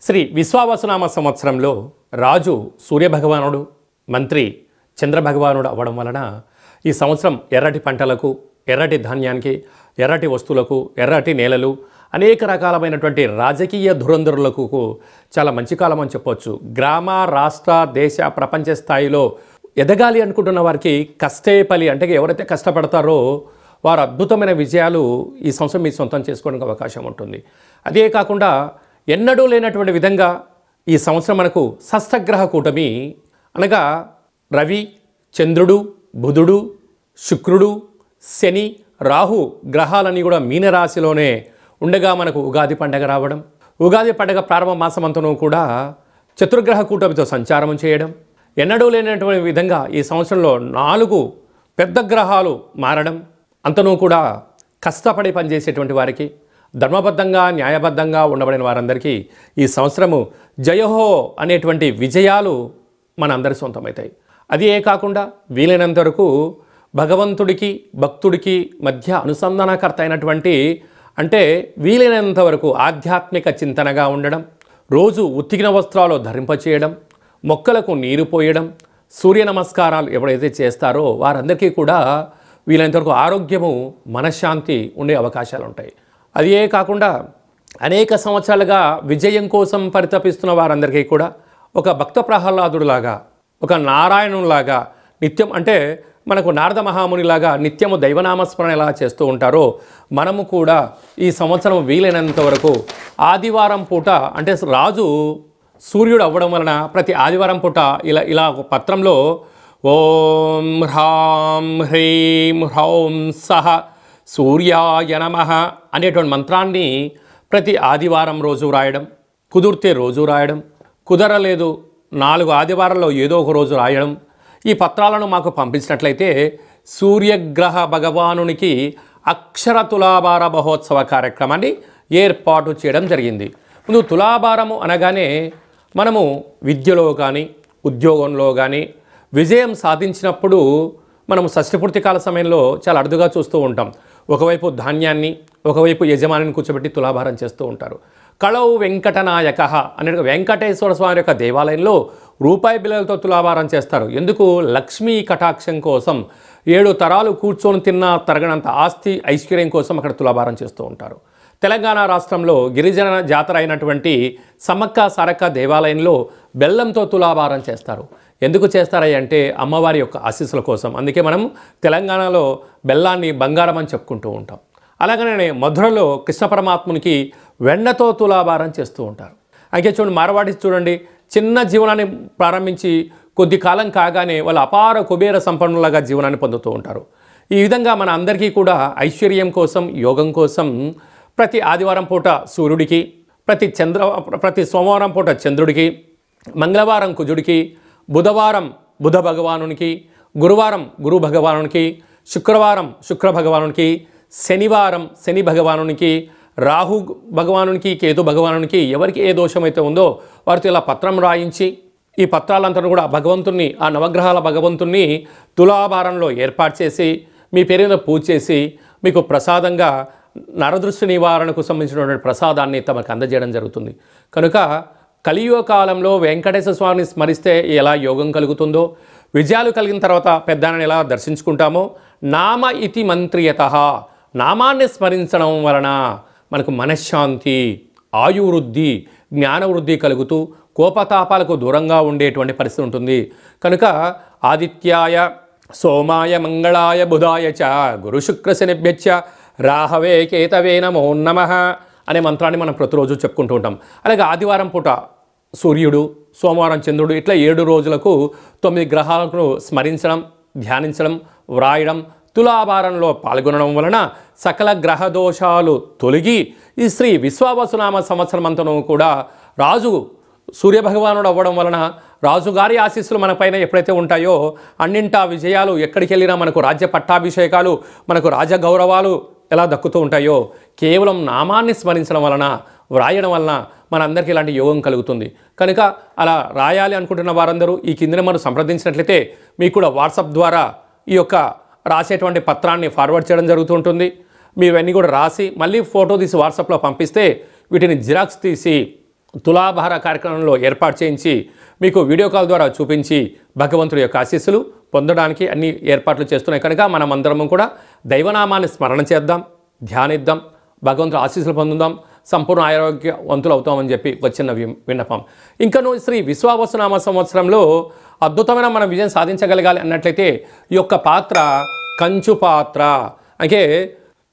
శ్రీ విశ్వావసునామ సంవత్సరంలో రాజు సూర్యభగవానుడు, మంత్రి చంద్రభగవానుడు అవ్వడం వలన ఈ సంవత్సరం ఎర్రటి పంటలకు, ఎర్రటి ధాన్యానికి, ఎర్రటి వస్తువులకు, ఎర్రటి నేలలు, అనేక రకాలమైనటువంటి రాజకీయ ధురంధరులకు చాలా మంచి కాలం అని చెప్పవచ్చు. గ్రామ, రాష్ట్ర, దేశ, ప్రపంచ స్థాయిలో ఎదగాలి అనుకుంటున్న వారికి కష్టే ఫలి, అంటే ఎవరైతే కష్టపడతారో వారు అద్భుతమైన విజయాలు ఈ సంవత్సరం మీ సొంతం చేసుకోవడానికి అవకాశం ఉంటుంది. అదే కాకుండా ఎన్నడూ లేనటువంటి విధంగా ఈ సంవత్సరం మనకు షష్ఠగ్రహ కూటమి, అనగా రవి, చంద్రుడు, బుధుడు, శుక్రుడు, శని, రాహు గ్రహాలన్నీ కూడా మీనరాశిలోనే ఉండగా మనకు ఉగాది పండగ రావడం, ఉగాది పండగ ప్రారంభ మాసమంతను కూడా చతుర్గ్రహ కూటమితో సంచారం చేయడం, ఎన్నడూ లేనటువంటి విధంగా ఈ సంవత్సరంలో 4 పెద్ద గ్రహాలు మారడం, అంతనూ కూడా కష్టపడి పనిచేసేటువంటి వారికి, ధర్మబద్ధంగా న్యాయబద్ధంగా ఉండబడిన వారందరికీ ఈ సంవత్సరము జయహో అనేటువంటి విజయాలు మన అందరి సొంతమవుతాయి. అది కాకుండా వీలైనంత వరకు భగవంతుడికి భక్తుడికి మధ్య అనుసంధానకర్త అయినటువంటి, అంటే వీలైనంత వరకు ఆధ్యాత్మిక చింతనగా ఉండడం, రోజు ఉతికిన వస్త్రాలు ధరింపచేయడం, మొక్కలకు నీరు పోయడం, సూర్య నమస్కారాలు ఎవరైతే చేస్తారో వారందరికీ కూడా వీలైనంత వరకు ఆరోగ్యము, మనశ్శాంతి ఉండే అవకాశాలు ఉంటాయి. అది కాకుండా అనేక సంవత్సరాలుగా విజయం కోసం పరితపిస్తున్న వారందరికీ కూడా ఒక భక్త ప్రహ్లాదుడిలాగా, ఒక నారాయణులాగా నిత్యం, అంటే మనకు నారద మహామునిలాగా నిత్యము దైవనామస్మరణ ఎలా చేస్తూ ఉంటారో మనము కూడా ఈ సంవత్సరం వీలైనంత వరకు ఆదివారం పూట, అంటే రాజు సూర్యుడు అవ్వడం వలన ప్రతి ఆదివారం పూట ఇలా ఒక పత్రంలో ఓం హ్రాం హ్రీం హ్రౌం సహ సూర్యాయ నమః అనేటువంటి మంత్రాన్ని ప్రతి ఆదివారం రోజు రాయడం, కుదిరితే రోజు రాయడం, కుదరలేదు 4 ఆదివారాల్లో ఏదో ఒక రోజు రాయడం, ఈ పత్రాలను మాకు పంపించినట్లయితే సూర్యగ్రహ భగవానునికి అక్షర తులాభార మహోత్సవ కార్యక్రమాన్ని ఏర్పాటు చేయడం జరిగింది. ముందు తులాభారము అనగానే మనము విద్యలో కానీ ఉద్యోగంలో కానీ విజయం సాధించినప్పుడు మనము షష్ఠపూర్తి కాల సమయంలో చాలా అరుదుగా చూస్తూ ఉంటాం. ఒకవైపు ధాన్యాన్ని, ఒకవైపు యజమానిని కూర్చోబెట్టి తులాభారం చేస్తూ ఉంటారు. కళౌ వెంకటనాయక అనే వెంకటేశ్వర స్వామి యొక్క దేవాలయంలో రూపాయి బిళ్ళలతో తులాభారం చేస్తారు. ఎందుకు? లక్ష్మీ కటాక్షం కోసం, 7 తరాలు కూర్చొని తిన్నా తరగనంత ఆస్తి ఐశ్వర్యం కోసం అక్కడ తులాభారం చేస్తూ ఉంటారు. తెలంగాణ రాష్ట్రంలో గిరిజన జాతర అయినటువంటి సమ్మక్క సారక్క దేవాలయంలో బెల్లంతో తులాభారం చేస్తారు. ఎందుకు చేస్తారంటే అమ్మవారి యొక్క ఆశీస్సుల కోసం. అందుకే మనం తెలంగాణలో బెల్లాన్ని బంగారం అని చెప్పుకుంటూ ఉంటాం. అలాగనే మధురలో కృష్ణ పరమాత్మునికి వెన్నతో తులాభారం చేస్తూ ఉంటారు. అయితే చూడండి, మార్వాడి చూడండి, చిన్న జీవనాన్ని ప్రారంభించి కొద్ది కాలం కాగానే వాళ్ళు అపార కుబేర సంపన్నులుగా జీవనాన్ని పొందుతూ ఉంటారు. ఈ విధంగా మన అందరికీ కూడా ఐశ్వర్యం కోసం, యోగం కోసం ప్రతి ఆదివారం పూట సూర్యుడికి, ప్రతి సోమవారం పూట చంద్రుడికి, మంగళవారం కుజుడికి, బుధవారం బుధ భగవానునికి, గురువారం గురు భగవానునికి, శుక్రవారం శుక్ర భగవానునికి, శనివారం శని భగవానునికి, రాహు భగవానునికి, కేతు భగవానునికి ఎవరికి ఏ దోషమైతే ఉందో వారితో ఇలా పత్రం రాయించి ఈ పత్రాలంతా కూడా భగవంతుణ్ణి, ఆ నవగ్రహాల భగవంతుణ్ణి తులాభారంలో ఏర్పాటు చేసి మీ పేరున పూజ చేసి మీకు ప్రసాదంగా నరదృష్టి నివారణకు సంబంధించినటువంటి ప్రసాదాన్ని తమకు అందజేయడం జరుగుతుంది. కనుక కలియుగ కాలంలో వెంకటేశ్వర స్వామిని స్మరిస్తే ఎలా యోగం కలుగుతుందో, విజయాలు కలిగిన తర్వాత పెద్దాన్ని ఎలా దర్శించుకుంటామో, నామ ఇతి మంత్రియతః, నామాన్ని స్మరించడం వలన మనకు మనశ్శాంతి, ఆయువృద్ధి, జ్ఞానవృద్ధి కలుగుతూ కోపతాపాలకు దూరంగా ఉండేటువంటి పరిస్థితి ఉంటుంది. కనుక ఆదిత్యాయ సోమాయ మంగళాయ బుధాయ చ గురు శుక్ర శనిభ్యచ్చ రాహవే కేతవే నమో నమః అనే మంత్రాన్ని మనం ప్రతిరోజు చెప్పుకుంటూ ఉంటాం. అలాగే ఆదివారం పూట సూర్యుడు, సోమవారం చంద్రుడు, ఇట్లా 7 రోజులకు 9 గ్రహాలను స్మరించడం, ధ్యానించడం, వ్రాయడం, తులాభారంలో పాల్గొనడం వలన సకల గ్రహ దోషాలు తొలగి ఈ శ్రీ విశ్వావసునామ సంవత్సరం అంతను కూడా రాజు సూర్యభగవానుడు అవ్వడం వలన రాజుగారి ఆశీస్సులు మన పైన ఎప్పుడైతే ఉంటాయో అన్నింటా విజయాలు, ఎక్కడికి వెళ్ళినా మనకు రాజ్య పట్టాభిషేకాలు, మనకు రాజగౌరవాలు ఎలా దక్కుతూ ఉంటాయో కేవలం నామాన్ని స్మరించడం వలన, వ్రాయడం వలన మనందరికీ ఇలాంటి యోగం కలుగుతుంది. కనుక అలా రాయాలి అనుకుంటున్న వారందరూ ఈ కింద మనం సంప్రదించినట్లయితే మీకు కూడా వాట్సాప్ ద్వారా ఈ యొక్క రాసేటువంటి పత్రాన్ని ఫార్వర్డ్ చేయడం జరుగుతూ ఉంటుంది. మీవన్నీ కూడా రాసి మళ్ళీ ఫోటో తీసి వాట్సాప్లో పంపిస్తే వీటిని జిరాక్స్ తీసి తులాభార కార్యక్రమంలో ఏర్పాటు చేయించి మీకు వీడియో కాల్ ద్వారా చూపించి భగవంతుడి యొక్క ఆశీస్సులు పొందడానికి అన్ని ఏర్పాట్లు చేస్తున్నాయి కనుక మనమందరము కూడా దైవనామాన్ని స్మరణ చేద్దాం, ధ్యానిద్దాం, భగవంతుడి ఆశీస్సులు పొందుదాం, సంపూర్ణ ఆరోగ్యవంతులు అవుతామని చెప్పి వచ్చిన విన్నపం. ఇంకను శ్రీ విశ్వావసునామ సంవత్సరంలో అద్భుతమైన మనం విజయం సాధించగలగాలి అన్నట్లయితే ఈ యొక్క పాత్ర కంచు పాత్ర. అంటే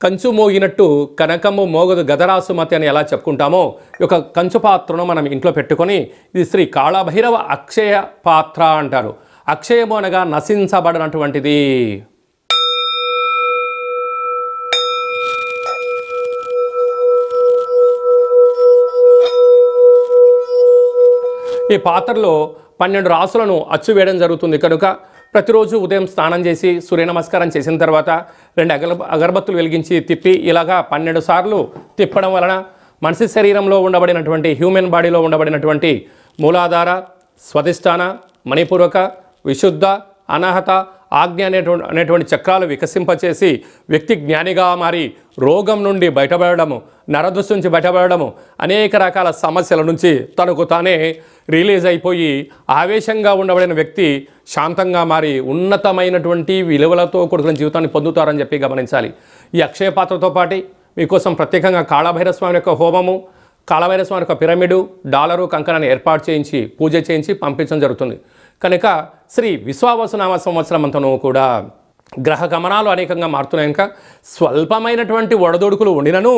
కంచు మోగినట్టు కనకము మోగదు గదరాసుమతి అని ఎలా చెప్పుకుంటామో ఈ యొక్క కంచు పాత్రను మనం ఇంట్లో పెట్టుకొని ఇది శ్రీ కాళభైరవ అక్షయ పాత్ర అంటారు. అక్షయము అనగా నశించబడినటువంటిది. ఈ పాత్రలో 12 రాసులను అచ్చు వేయడం జరుగుతుంది కనుక ప్రతిరోజు ఉదయం స్నానం చేసి సూర్య నమస్కారం చేసిన తర్వాత 2 అగరబత్తులు వెలిగించి తిప్పి ఇలాగా 12 సార్లు తిప్పడం వలన మనిషి శరీరంలో ఉండబడినటువంటి హ్యూమన్ బాడీలో ఉండబడినటువంటి మూలాధార, స్వధిష్టాన, మణిపూరక, విశుద్ధ, అనాహత, ఆజ్ఞ అనేటువంటి చక్రాలు వికసింపచేసి వ్యక్తి జ్ఞానిగా మారి రోగం నుండి బయటపడము, నరదృష్టి నుంచి బయటపడము, అనేక రకాల సమస్యల నుంచి తనకు తానే రిలీజ్ అయిపోయి ఆవేశంగా ఉండబడిన వ్యక్తి శాంతంగా మారి ఉన్నతమైనటువంటి విలువలతో కూడుకున్న జీవితాన్ని పొందుతారని చెప్పి గమనించాలి. ఈ అక్షయ పాత్రతో పాటు మీకోసం ప్రత్యేకంగా కాళభైరవ స్వామి యొక్క హోమము, కాళభైరవ స్వామి యొక్క పిరమిడు, డాలరు, కంకణాన్ని ఏర్పాటు చేయించి పూజ చేయించి పంపించడం జరుగుతుంది. కనుక శ్రీ విశ్వావసునామ సంవత్సరం అంతను కూడా గ్రహ గమనాలు అనేకంగా మారుతున్నాయి. ఇంకా స్వల్పమైనటువంటి ఒడదొడుకులు ఉండినను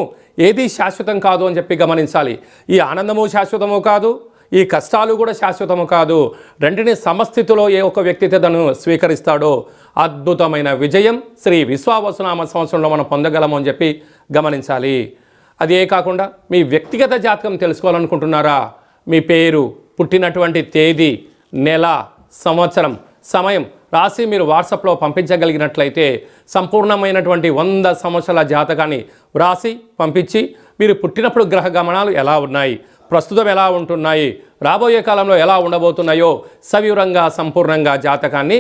ఏది శాశ్వతం కాదు అని చెప్పి గమనించాలి. ఈ ఆనందము శాశ్వతము కాదు, ఈ కష్టాలు కూడా శాశ్వతము కాదు. రెంటిని సమస్థితిలో ఏ ఒక్క వ్యక్తి తను స్వీకరిస్తాడో అద్భుతమైన విజయం శ్రీ విశ్వావసునామ సంవత్సరంలో మనం పొందగలము అని చెప్పి గమనించాలి. అదే కాకుండా మీ వ్యక్తిగత జాతకం తెలుసుకోవాలనుకుంటున్నారా? మీ పేరు, పుట్టినటువంటి తేదీ, నెల, సంవత్సరం, సమయం రాసి మీరు వాట్సాప్లో పంపించగలిగినట్లయితే సంపూర్ణమైనటువంటి 100 సంవత్సరాల జాతకాన్ని వ్రాసి పంపించి మీరు పుట్టినప్పుడు గ్రహ గమనాలు ఎలా ఉన్నాయి, ప్రస్తుతం ఎలా ఉంటున్నాయి, రాబోయే కాలంలో ఎలా ఉండబోతున్నాయో సవివరంగా సంపూర్ణంగా జాతకాన్ని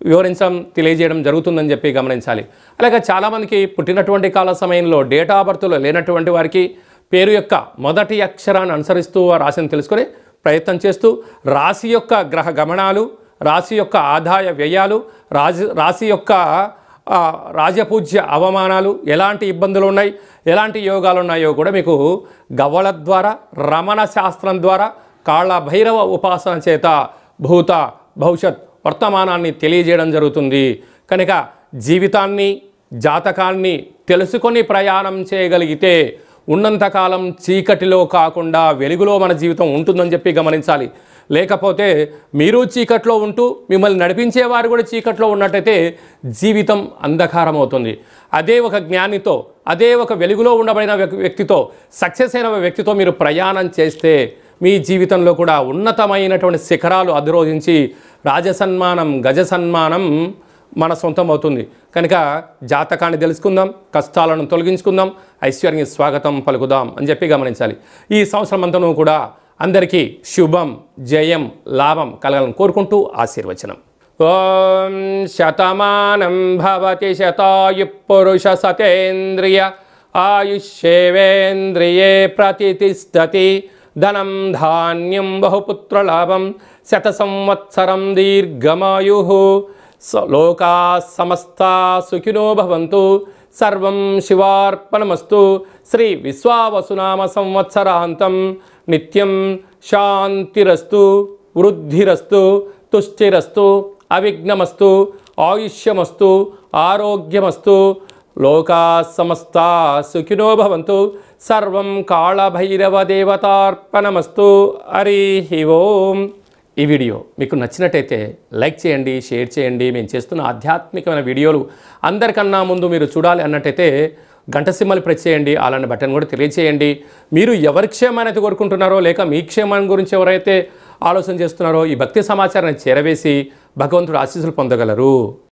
వివరించడం తెలియజేయడం జరుగుతుందని చెప్పి గమనించాలి. అలాగే చాలామందికి పుట్టినటువంటి కాల సమయంలో డేట్ ఆఫ్ బర్త్లో లేనటువంటి వారికి పేరు యొక్క మొదటి అక్షరాన్ని అనుసరిస్తూ రాశిని తెలుసుకొని ప్రయత్నం చేస్తూ రాశి యొక్క గ్రహ గమనాలు, రాశి యొక్క ఆదాయ వ్యయాలు, రాశి యొక్క రాజపూజ్య అవమానాలు, ఎలాంటి ఇబ్బందులు ఉన్నాయి, ఎలాంటి యోగాలు ఉన్నాయో కూడా మీకు గవ్వల ద్వారా, రమణ శాస్త్రం ద్వారా, కాళభైరవ ఉపాసన చేత భూత, భవిష్యత్, వర్తమానాన్ని తెలియజేయడం జరుగుతుంది. కనుక జీవితాన్ని, జాతకాన్ని తెలుసుకొని ప్రయాణం చేయగలిగితే ఉన్నంతకాలం చీకటిలో కాకుండా వెలుగులో మన జీవితం ఉంటుందని చెప్పి గమనించాలి. లేకపోతే మీరు చీకట్లో ఉంటూ మిమ్మల్ని నడిపించేవారు కూడా చీకట్లో ఉన్నట్టయితే జీవితం అంధకారం అవుతుంది. అదే ఒక జ్ఞానితో, అదే ఒక వెలుగులో ఉండబడిన వ్యక్తితో, సక్సెస్ అయిన వ్యక్తితో మీరు ప్రయాణం చేస్తే మీ జీవితంలో కూడా ఉన్నతమైనటువంటి శిఖరాలు అధిరోహించి రాజసన్మానం, గజ సన్మానం మన సొంతం అవుతుంది. కనుక జాతకాన్ని తెలుసుకుందాం, కష్టాలను తొలగించుకుందాం, ఐశ్వర్యానికి స్వాగతం పలుకుదాం అని చెప్పి గమనించాలి. ఈ సంవత్సరం అంతా కూడా అందరికీ శుభం, జయం, లాభం కలగాలని కోరుకుంటూ ఆశీర్వచనం. ఓం శతమానం భవతి శతాయు పురుష సతేంద్రియ ఆయుష్యేవేంద్రియే ప్రతిష్టతి ధనం ధాన్యం బహుపుత్రలాభం శత సంవత్సరం దీర్ఘమాయు లోకా సమస్తా సుఖినో భవంతు. సర్వం శివార్పణమస్తు. శ్రీ విశ్వావసునామ సంవత్సరాంతం నిత్యం శాంతిరస్తు, వృద్ధిరస్తు, తుష్టిరస్తు, అవిఘ్నమస్తు, ఆయుష్యమస్తు, ఆరోగ్యమస్తు. లోకా సమస్తా సుఖినో భవంతు. సర్వం కాళభైరవ దేవతార్పణమస్తు. హరి ఓం. ఈ వీడియో మీకు నచ్చినట్టయితే లైక్ చేయండి, షేర్ చేయండి. మేము చేస్తున్న ఆధ్యాత్మికమైన వీడియోలు అందరికన్నా ముందు మీరు చూడాలి అన్నట్టయితే గంట సింబల్ ప్రెస్ చేయండి, అలాంటి బటన్ కూడా తెలియజేయండి. మీరు ఎవరి క్షేమాన్ని కోరుకుంటున్నారో లేక మీ క్షేమాన్ని గురించి ఎవరైతే ఆలోచన చేస్తున్నారో ఈ భక్తి సమాచారాన్ని చేరవేసి భగవంతుడు ఆశీస్సులు పొందగలరు.